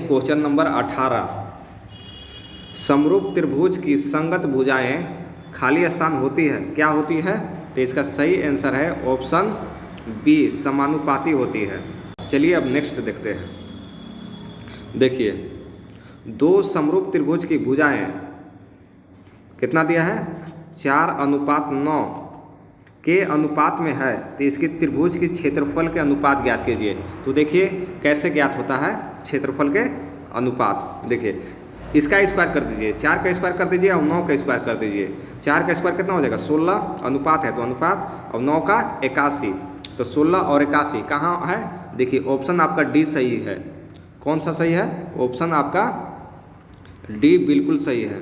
Question number 18। समरूप त्रिभुज की संगत भुजाएं खाली स्थान होती है, क्या होती है? तो इसका सही आंसर है ऑप्शन बी, समानुपाती होती है। चलिए अब नेक्स्ट देखते हैं। देखिए, दो समरूप त्रिभुज की भुजाएं कितना दिया है? 4:9 के अनुपात में है, तो इसकी त्रिभुज की क्षेत्रफल के अनुपात ज्ञात कीजिए। तो देखिए कैसे ज्ञात होता है क्षेत्रफल के अनुपात। देखिए, इसका स्क्वायर कर दीजिए, 4 का स्क्वायर कर दीजिए और 9 का स्क्वायर कर दीजिए। 4 का स्क्वायर कितना हो जाएगा? 16, अनुपात है तो अनुपात, और 9 का 81, तो 16 और 81 कहाँ है? देखिए ऑप्शन आपका डी सही है। कौन सा सही है? ऑप्शन आपका डी बिल्कुल सही है।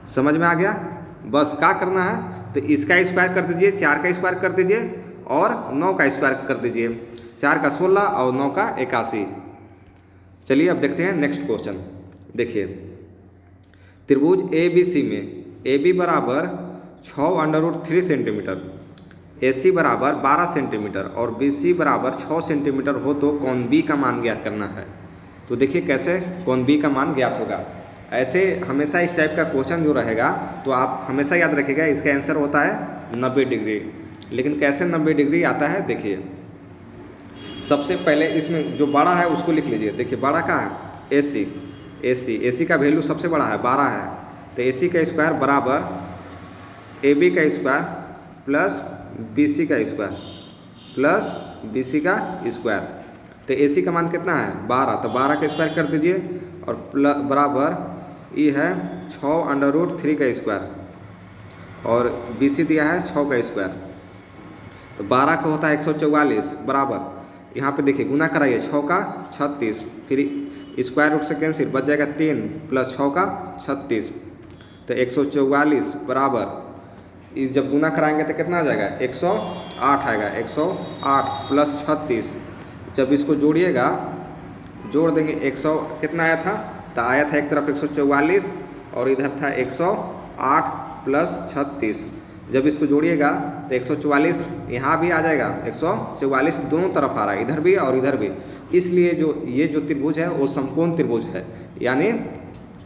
समझ में आ गया? बस क्या करना है, तो इसका स्क्वायर कर दीजिए, 4 का स्क्वायर कर दीजिए और 9 का स्क्वायर कर दीजिए। 4 का 16 और 9 का 81। चलिए अब देखते हैं नेक्स्ट क्वेश्चन। देखिए, त्रिभुज ए बी सी में ए बी बराबर 6√3 सेंटीमीटर, ए सी बराबर 12 सेंटीमीटर और बी सी बराबर 6 सेंटीमीटर हो तो कौन बी का मान ज्ञात करना है। तो देखिए कैसे कौन बी का मान ज्ञात होगा। ऐसे हमेशा इस टाइप का क्वेश्चन जो रहेगा तो आप हमेशा याद रखिएगा, इसका आंसर होता है 90 डिग्री। लेकिन कैसे 90 डिग्री आता है? देखिए, सबसे पहले इसमें जो बड़ा है उसको लिख लीजिए। देखिए बड़ा का है ए सी, ए सी का वैल्यू सबसे बड़ा है 12 है, तो ए सी का स्क्वायर बराबर ए बी का स्क्वायर प्लस बी सी का स्क्वायर प्लस बी सी का स्क्वायर। तो ए सी का मान कितना है? 12, तो 12 का स्क्वायर कर दीजिए और बराबर ये है 6√3 का स्क्वायर और बी सी दिया है 6 का स्क्वायर, तो 12 का होता है 144 बराबर, यहाँ पे देखिए गुना कराइए, 6 का 36, फिर स्क्वायर रूट से कैंसिल, बच जाएगा 3 प्लस 6 का 36, तो 144 बराबर, जब गुना कराएंगे तो कितना आ जाएगा? 108 आएगा। 108 प्लस 36, जब इसको जोड़िएगा, जोड़ देंगे 100 कितना आया था? तो आया था एक तरफ 144 और इधर था 108 प्लस 36, जब इसको जोड़िएगा तो 144 यहाँ भी आ जाएगा, 144 दोनों तरफ आ रहा है, इधर भी और इधर भी। इसलिए जो ये जो त्रिभुज है वो समकोण त्रिभुज है, यानी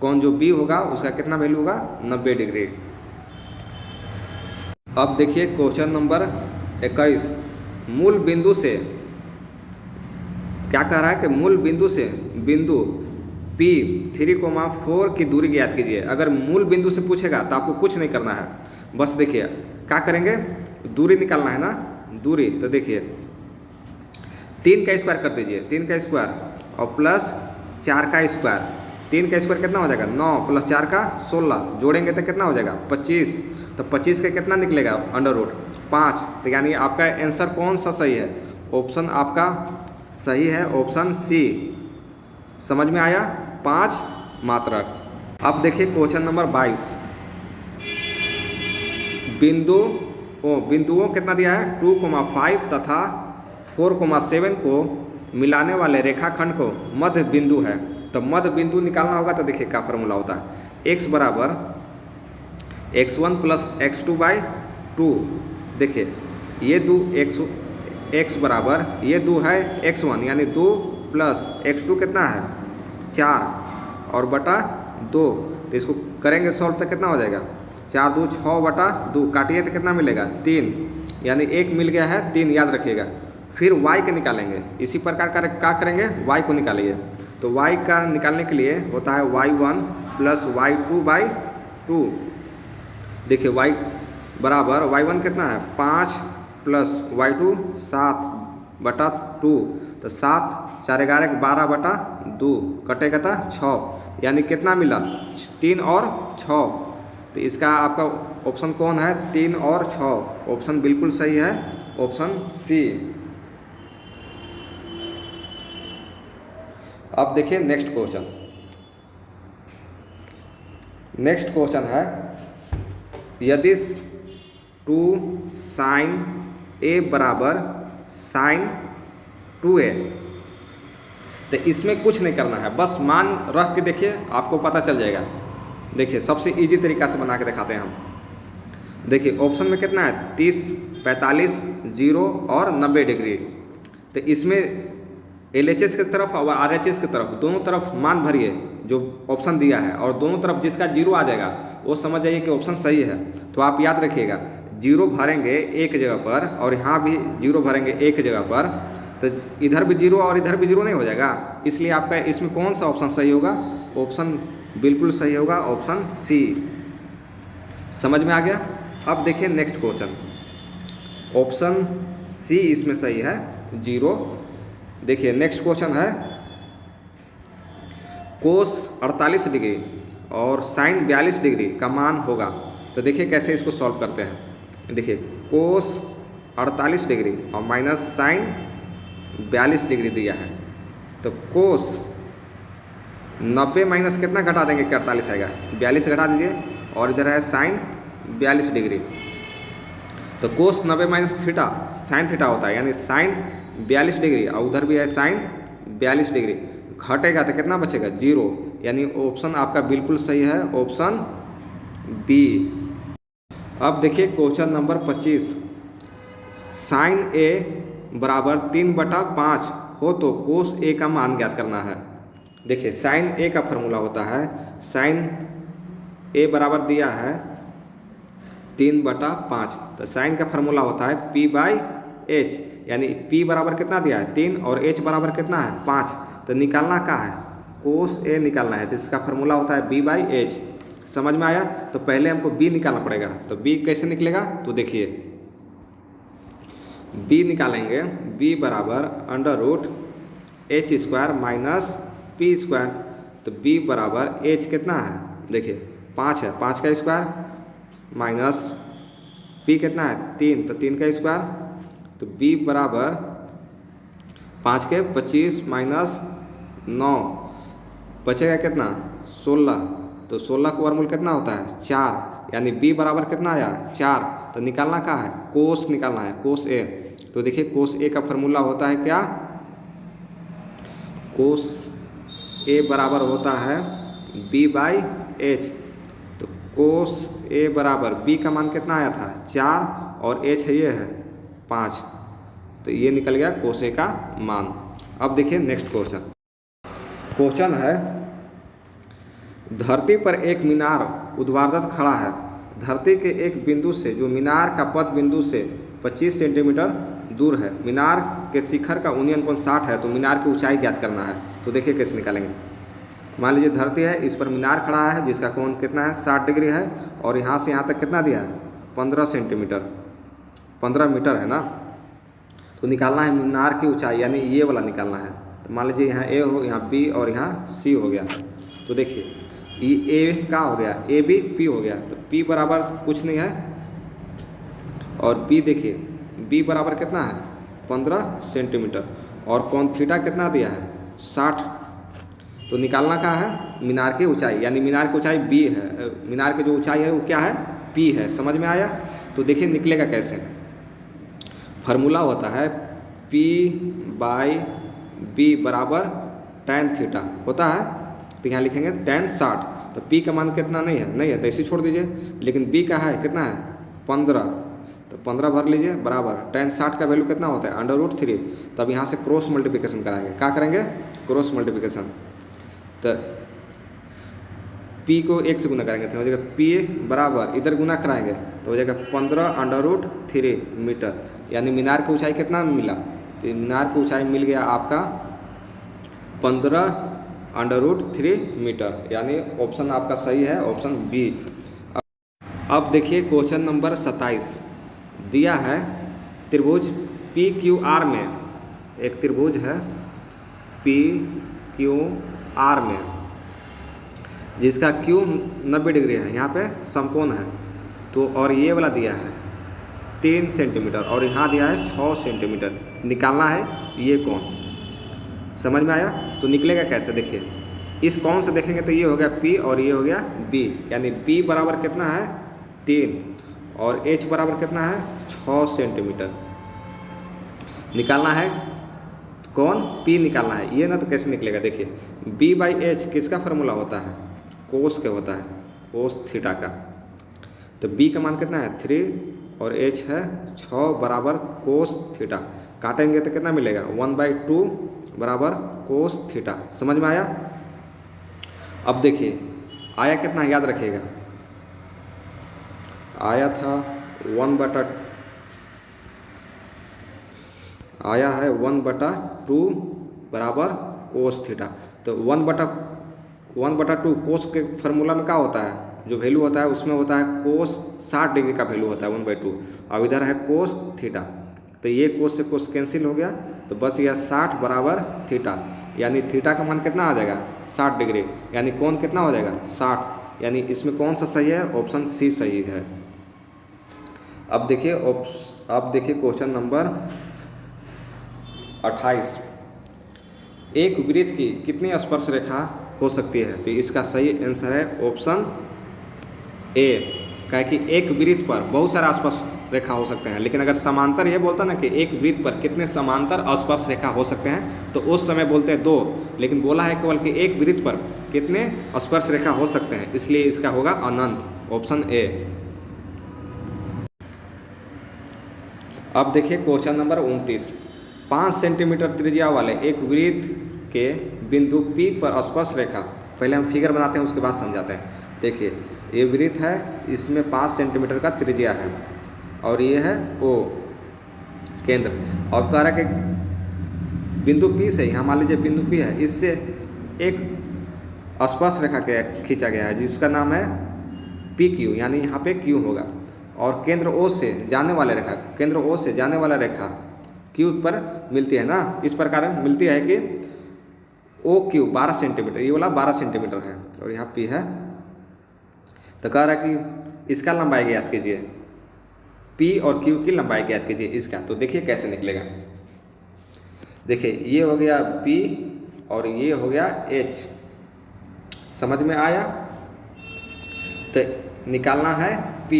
कौन जो बी होगा उसका कितना वैल्यू होगा? 90 डिग्री। अब देखिए क्वेश्चन नंबर 21। मूल बिंदु से क्या कह रहा है कि मूल बिंदु से बिंदु P3,4 की दूरी ज्ञात कीजिए। अगर मूल बिंदु से पूछेगा तो आपको कुछ नहीं करना है, बस देखिए क्या करेंगे, दूरी निकालना है ना, दूरी। तो देखिए 3 का स्क्वायर कर दीजिए, 3 का स्क्वायर और प्लस 4 का स्क्वायर। 3 का स्क्वायर कितना हो जाएगा? 9 प्लस 4 का 16, जोड़ेंगे तो कितना हो जाएगा? 25, तो 25 का कितना निकलेगा? √5। तो यानी आपका आंसर कौन सा सही है? ऑप्शन आपका सही है, ऑप्शन सी। समझ में आया? 5 मात्रक। अब देखिए क्वेश्चन नंबर 22। बिंदुओं कितना दिया है? 2,5 तथा 4,7 को मिलाने वाले रेखाखंड को मध्य बिंदु है। तो मध्य बिंदु निकालना होगा, तो देखिए क्या फॉर्मूला होता है, x बराबर x1 प्लस x2/2। देखिए ये दो x बराबर ये 2 है x1, यानी 2 प्लस x2 कितना है? 4 और बटा 2। तो इसको करेंगे सॉल्व तो कितना हो जाएगा? 4 2 6/2, काटिए तो कितना मिलेगा? 3, यानी 1 मिल गया है, 3 याद रखिएगा। फिर y के निकालेंगे, इसी प्रकार क्या करेंगे? y को निकालिए। तो y का निकालने के लिए होता है y1 प्लस y2/2। देखिए y बराबर y1 कितना है? 5 प्लस y2 7/2, तो 7 4 11 12/2, कटेगा था 6, यानी कितना मिला? 3 और 6। तो इसका आपका ऑप्शन कौन है? 3 और 6। ऑप्शन बिल्कुल सही है, ऑप्शन सी। अब देखिए नेक्स्ट क्वेश्चन। नेक्स्ट क्वेश्चन है, यदि 2 sin A बराबर sin 2A, तो इसमें कुछ नहीं करना है, बस मान रख के देखिए आपको पता चल जाएगा। देखिए सबसे इजी तरीका से बना के दिखाते हैं हम। देखिए ऑप्शन में कितना है? 30, 45, 0 और 90 डिग्री। तो इसमें LHS की तरफ और RHS की तरफ दोनों तरफ मान भरिए जो ऑप्शन दिया है, और दोनों तरफ जिसका जीरो आ जाएगा वो समझ जाइए कि ऑप्शन सही है। तो आप याद रखिएगा, जीरो भरेंगे एक जगह पर और यहाँ भी जीरो भरेंगे एक जगह पर, तो इधर भी जीरो और इधर भी जीरो नहीं हो जाएगा। इसलिए आपका इसमें कौन सा ऑप्शन सही होगा? ऑप्शन बिल्कुल सही होगा, ऑप्शन सी। समझ में आ गया? अब देखिए नेक्स्ट क्वेश्चन, ऑप्शन सी इसमें सही है, जीरो। देखिए नेक्स्ट क्वेश्चन है, कोस 48 डिग्री और साइन 42 डिग्री का मान होगा। तो देखिए कैसे इसको सॉल्व करते हैं। देखिए कोस 48 डिग्री और माइनस साइन 42 डिग्री दिया है, तो कोस 90 माइनस कितना घटा देंगे कि 48 आएगा, 42 घटा दीजिए, और इधर है साइन 42 डिग्री। तो cos 90 minus theta sine theta होता है, यानी साइन 42 डिग्री, और उधर भी है साइन 42 डिग्री। घटेगा तो कितना बचेगा? जीरो। यानी ऑप्शन आपका बिल्कुल सही है, ऑप्शन बी। अब देखिए क्वेश्चन नंबर 25, साइन ए बराबर 3/5 हो तो कोस ए का मान ज्ञात करना है। देखिए साइन ए का फॉर्मूला होता है, साइन ए बराबर दिया है 3/5, तो साइन का फॉर्मूला होता है P/H, यानी P बराबर कितना दिया है 3 और H बराबर कितना है 5, तो निकालना क्या है? कोस ए निकालना है, तो इसका फॉर्मूला होता है B/H। समझ में आया? तो पहले हमको B निकालना पड़ेगा, तो B कैसे निकलेगा? तो देखिए B निकालेंगे, B बराबर √H² माइनस P², तो B बराबर H कितना है? देखिए 5 है, 5 का स्क्वायर माइनस P कितना है 3, तो 3 का स्क्वायर, तो B बराबर 5 के 25 माइनस 9 बचेगा कितना 16, तो 16 का वर्गमूल कितना होता है 4, यानी B बराबर कितना आया 4। तो निकालना क्या है? कोस निकालना है, कोस ए। तो देखिए कोस ए का फॉर्मूला होता है क्या? कोस ए बराबर होता है B/H। तो कोस ए बराबर B का मान कितना आया था 4 और H है ये है 5, तो ये निकल गया कोस ए का मान। अब देखिए नेक्स्ट क्वेश्चन, क्वेश्चन है, धरती पर एक मीनार ऊर्ध्वाधर खड़ा है, धरती के एक बिंदु से जो मीनार का पद बिंदु से 25 सेंटीमीटर दूर है, मीनार के शिखर का यूनियन कोण 60 है, तो मीनार की ऊंचाई ज्ञात करना है। तो देखिए कैसे निकालेंगे। मान लीजिए धरती है, इस पर मीनार खड़ा है जिसका कोण कितना है 60 डिग्री है, और यहाँ से यहाँ तक कितना दिया है 15 सेंटीमीटर, 15 मीटर है ना। तो निकालना है मीनार की ऊंचाई, यानी ये वाला निकालना है। तो मान लीजिए यहाँ ए हो, यहाँ बी और यहाँ सी हो गया। तो देखिए ये ए का हो गया, ए बी पी हो गया, तो पी बराबर कुछ नहीं है, और बी देखिए बी बराबर कितना है 15 सेंटीमीटर, और कोण थीटा कितना दिया है 60। तो निकालना क्या है? मीनार की ऊंचाई, यानी मीनार की ऊंचाई बी है, मीनार की जो ऊंचाई है वो क्या है पी है। समझ में आया? तो देखिए निकलेगा कैसे। फार्मूला होता है P/B बराबर tan थीटा होता है, तो यहाँ लिखेंगे tan 60। तो P का मान कितना नहीं है तो ऐसे छोड़ दीजिए, लेकिन B का है कितना है 15, तो 15 भर लीजिए बराबर tan 60 का वैल्यू कितना होता है √3। तब यहाँ से क्रॉस मल्टीप्लिकेशन कराएंगे, क्या करेंगे क्रॉस मल्टीप्लिकेशन, तो P को 1 से गुना करेंगे तो हो जाएगा P बराबर इधर गुना कराएंगे तो हो जाएगा 15 √3 मीटर, यानी मीनार की ऊंचाई कितना मिला? तो मीनार की ऊंचाई मिल गया आपका 15 √3 मीटर, यानी ऑप्शन आपका सही है, ऑप्शन बी। अब देखिए क्वेश्चन नंबर 27 दिया है, त्रिभुज PQR में, एक त्रिभुज है PQR में जिसका Q 90 डिग्री है, यहाँ पे समकोण है, तो और ये वाला दिया है 3 सेंटीमीटर और यहाँ दिया है 6 सेंटीमीटर। निकालना है ये कोण। समझ में आया? तो निकलेगा कैसे? देखिए इस कोण से देखेंगे तो ये हो गया P और ये हो गया B, यानी B बराबर कितना है 3 और H बराबर कितना है 6 सेंटीमीटर। निकालना है कौन P निकालना है ये ना, तो कैसे निकलेगा? देखिए B/H किसका फार्मूला होता है? कोस के होता है, कोस थीटा का। तो B का मान कितना है 3 और H है 6 बराबर कोस थीटा। काटेंगे तो कितना मिलेगा 1/2 बराबर कोस थीटा। समझ में आया? अब देखिए आया कितना याद रखिएगा, आया था 1/2 बराबर कोस थीटा। तो 1/2 कोस के फार्मूला में क्या होता है, जो वैल्यू होता है उसमें होता है कोस 60 डिग्री का वैल्यू होता है 1/2। अब इधर है कोस थीटा, तो ये कोस से कोस कैंसिल हो गया, तो बस यह 60 बराबर थीटा, यानी थीटा का मान कितना आ जाएगा 60 डिग्री, यानी कोण कितना हो जाएगा 60, यानी इसमें कौन सा सही है, ऑप्शन सी सही है। अब देखिए क्वेश्चन नंबर 28, एक वृत्त की कितनी स्पर्श रेखा हो सकती है? तो इसका सही आंसर है ऑप्शन ए, क्या कि एक वृत्त पर बहुत सारे स्पर्श रेखा हो सकते हैं, लेकिन अगर समांतर ये बोलता ना कि एक वृत्त पर कितने समांतर स्पर्श रेखा हो सकते हैं तो उस समय बोलते हैं 2, लेकिन बोला है केवल कि एक वृत्त पर कितने स्पर्श रेखा हो सकते हैं, इसलिए इसका होगा अनंत, ऑप्शन ए। अब देखिए क्वेश्चन नंबर 29, 5 सेंटीमीटर त्रिज्या वाले एक वृत्त के बिंदु P पर स्पर्श रेखा, पहले हम फिगर बनाते हैं उसके बाद समझाते हैं। देखिए ये वृत्त है, इसमें 5 सेंटीमीटर का त्रिज्या है और ये है O केंद्र, और कह रहा है कि बिंदु P से, यहाँ मान लीजिए बिंदु P है, इससे एक स्पर्श रेखा खींचा गया है जिसका नाम है PQ, यानी यहाँ पे Q होगा, और केंद्र O से जाने वाला रेखा, केंद्र O से जाने वाला रेखा Q पर मिलती है ना, इस प्रकार मिलती है कि OQ 12 सेंटीमीटर, ये वाला 12 सेंटीमीटर है और यहाँ P है। तो कह रहा है कि इसका लंबाई ज्ञात कीजिए, P और Q की लंबाई ज्ञात कीजिए इसका। तो देखिए कैसे निकलेगा, देखिए ये हो गया P और ये हो गया H, समझ में आया? तो निकालना है P,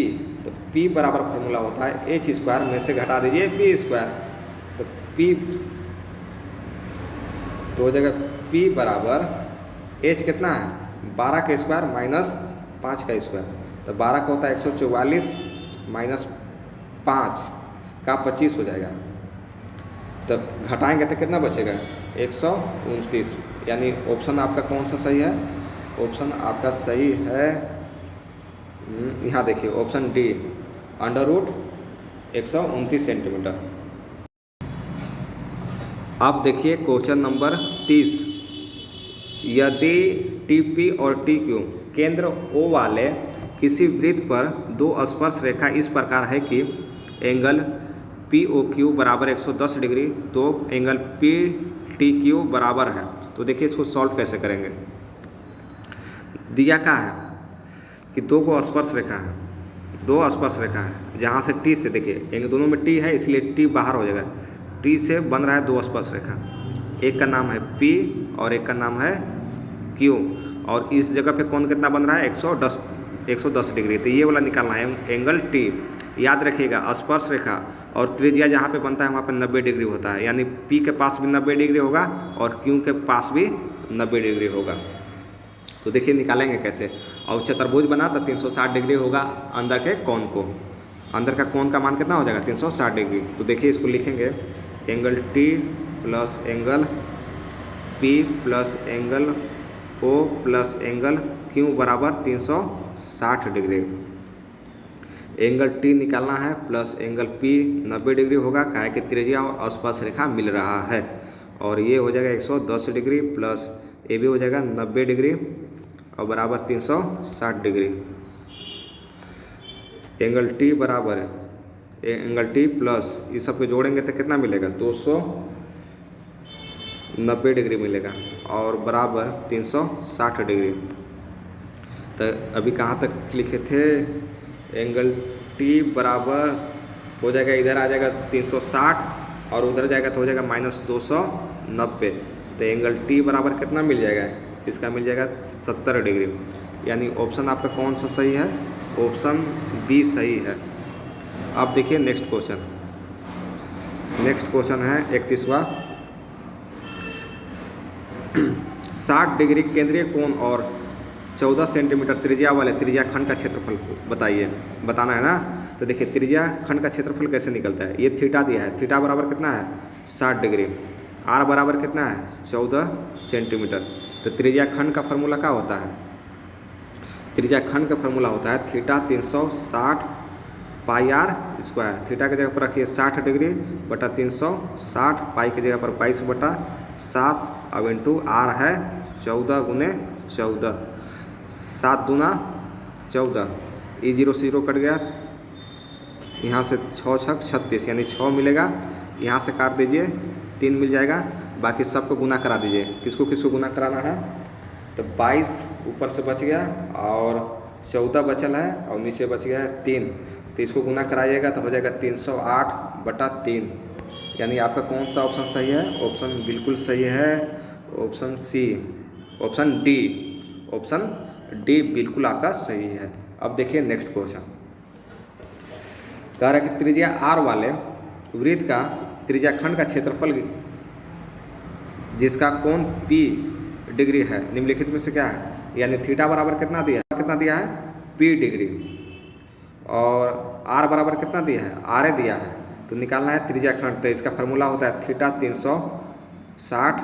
तो P बराबर फॉर्मूला होता है H² में से घटा दीजिए P², तो P तो हो जाएगा P बराबर H कितना है 12 का स्क्वायर माइनस 5 का स्क्वायर, तो 12 का होता है 144 माइनस 5 का 25 हो जाएगा, तब घटाएंगे तो कितना बचेगा 129, यानी ऑप्शन आपका कौन सा सही है? ऑप्शन आपका सही है यहाँ देखिए ऑप्शन डी, √129 सेंटीमीटर। अब देखिए क्वेश्चन नंबर 30, यदि TP और TQ केंद्र O वाले किसी वृत्त पर दो स्पर्श रेखा इस प्रकार है कि एंगल POQ बराबर 110 डिग्री, तो एंगल PTQ बराबर है, तो देखिए इसको सॉल्व कैसे करेंगे। दिया क्या है कि दो को स्पर्श रेखा है, दो स्पर्श रेखा है, जहाँ से T से देखिए इन दोनों में T है इसलिए T बाहर हो जाएगा, T से बन रहा है दो स्पर्श रेखा, एक का नाम है P और एक का नाम है Q, और इस जगह पे कौन कितना बन रहा है 110 डिग्री, तो ये वाला निकालना है एंगल T। याद रखिएगा स्पर्श रेखा और त्रिज्या जहाँ पे बनता है वहाँ पे 90 डिग्री होता है, यानी P के पास भी 90 डिग्री होगा और Q के पास भी 90 डिग्री होगा। तो देखिए निकालेंगे कैसे, और चतुर्भुज बना तो 360 डिग्री होगा अंदर के कोण को, अंदर का कोण का मान कितना हो जाएगा 360 डिग्री। तो देखिए इसको लिखेंगे angle T plus angle P plus angle O plus angle Q बराबर 360 डिग्री। एंगल T निकालना है प्लस एंगल P 90 डिग्री होगा, काहे कि त्रिज्या और स्पर्श रेखा मिल रहा है, और ये हो जाएगा 110 डिग्री प्लस ये भी हो जाएगा 90 डिग्री और बराबर 360 डिग्री। एंगल T बराबर है एंगल T प्लस इस सब को जोड़ेंगे तो कितना मिलेगा 290 डिग्री मिलेगा और बराबर 360 डिग्री। तो अभी कहाँ तक लिखे थे, एंगल T बराबर हो जाएगा, इधर आ जाएगा 360 और उधर जाएगा तो हो जाएगा -290, तो एंगल T बराबर कितना मिल जाएगा, इसका मिल जाएगा 70 डिग्री, यानी ऑप्शन आपका कौन सा सही है, ऑप्शन बी सही है। अब देखिए नेक्स्ट क्वेश्चन है 31वां, 60 डिग्री केंद्रीय कोण और 14 सेंटीमीटर त्रिज्या वाले त्रिज्या खंड का क्षेत्रफल बताइए, बताना है ना। तो देखिए त्रिज्या खंड का क्षेत्रफल कैसे निकलता है। ये थीटा दिया है, थीटा बराबर कितना है 60 डिग्री, आर बराबर कितना है 14 सेंटीमीटर। तो त्रिज्या खंड का फॉर्मूला क्या होता है, त्रिज्या खंड का फॉर्मूला होता है theta 360 pi r square. Theta की जगह पर रखिए 60 डिग्री बटा 360, पाई की जगह पर 22 बटा 7, अब इंटू आर है 14 गुने 14, 7 दूना 14, ई 0 से 0 कट गया, यहाँ से 6 छक 36 यानी 6 मिलेगा, यहाँ से काट दीजिए 3 मिल जाएगा, बाकी सबको गुना करा दीजिए। किसको किसको गुना कराना है, तो 22 ऊपर से बच गया और 14 बचल है और नीचे बच गया है 3, तो इसको गुना कराइएगा तो हो जाएगा 308 बटा 3। यानी आपका कौन सा ऑप्शन सही है, ऑप्शन बिल्कुल सही है, option C, option D, option D बिल्कुल आपका सही है। अब देखिए नेक्स्ट क्वेश्चन, कह रहा है कि त्रिज्या आर वाले वृत्त का त्रिज्या खंड का क्षेत्रफल जिसका कोण P डिग्री है निम्नलिखित में से क्या है। यानी थीटा बराबर कितना दिया है P डिग्री, और R बराबर कितना दिया है RA दिया है। तो निकालना है त्रिज्या खंड, तो इसका फॉर्मूला होता है थीटा 360